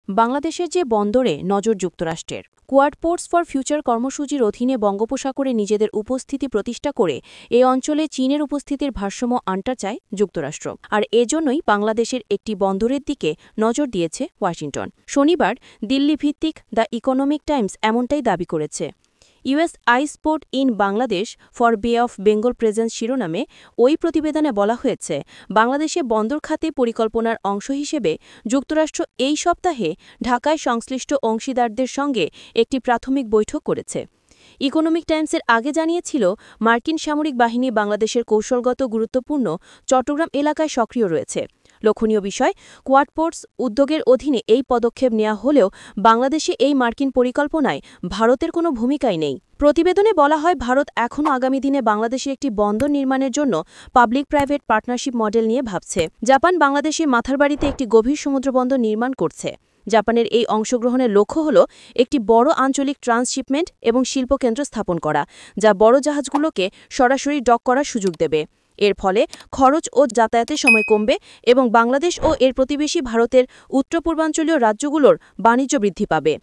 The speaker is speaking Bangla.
বাংলাদেশের যে বন্দরে নজর যুক্তরাষ্ট্রের কোয়াড পোর্টস ফর ফিউচার কর্মসূচির অধীনে বঙ্গোপসাগরে নিজেদের উপস্থিতি প্রতিষ্ঠা করে এ অঞ্চলে চীনের উপস্থিতির ভারসাম্য আনতে চায় যুক্তরাষ্ট্র। আর এজন্যই বাংলাদেশের একটি বন্দরের দিকে নজর দিয়েছে ওয়াশিংটন। শনিবার দিল্লি-ভিত্তিক দ্য ইকোনমিক টাইমস এমনটাই দাবি করেছে। US eyes port in Bangladesh for Bay of Bengal presence শিরোনামে ওই প্রতিবেদনে বলা হয়েছে, বাংলাদেশে বন্দর খাতে পরিকল্পনার অংশ হিসেবে যুক্তরাষ্ট্র এই সপ্তাহে ঢাকায় সংশ্লিষ্ট অংশীদারদের সঙ্গে একটি প্রাথমিক বৈঠক করেছে। ইকোনমিক টাইমসের আগে জানিয়েছিল, মার্কিন সামরিক বাহিনী বাংলাদেশের কৌশলগত গুরুত্বপূর্ণ চট্টগ্রাম এলাকায় সক্রিয় রয়েছে। লক্ষণীয় বিষয়, কোয়াড পোর্টস উদ্যোগের অধীনে এই পদক্ষেপ নেওয়া হলেও বাংলাদেশে এই মার্কিন পরিকল্পনায় ভারতের কোনো ভূমিকাই নেই। প্রতিবেদনে বলা হয়, ভারত এখনও আগামী দিনে বাংলাদেশে একটি বন্দর নির্মাণের জন্য পাবলিক প্রাইভেট পার্টনারশিপ মডেল নিয়ে ভাবছে। জাপান বাংলাদেশে মাথারবাড়িতে একটি গভীর সমুদ্রবন্দর নির্মাণ করছে। জাপানের এই অংশগ্রহণের লক্ষ্য হল একটি বড় আঞ্চলিক ট্রান্সশিপমেন্ট এবং শিল্পকেন্দ্র স্থাপন করা, যা বড় জাহাজগুলোকে সরাসরি ডক করার সুযোগ দেবে। এর ফলে খরচ ও যাতায়াতের সময় কমবে এবং বাংলাদেশ ও এর প্রতিবেশী ভারতের উত্তর পূর্বাঞ্চলীয় রাজ্যগুলোর বাণিজ্য বৃদ্ধি পাবে।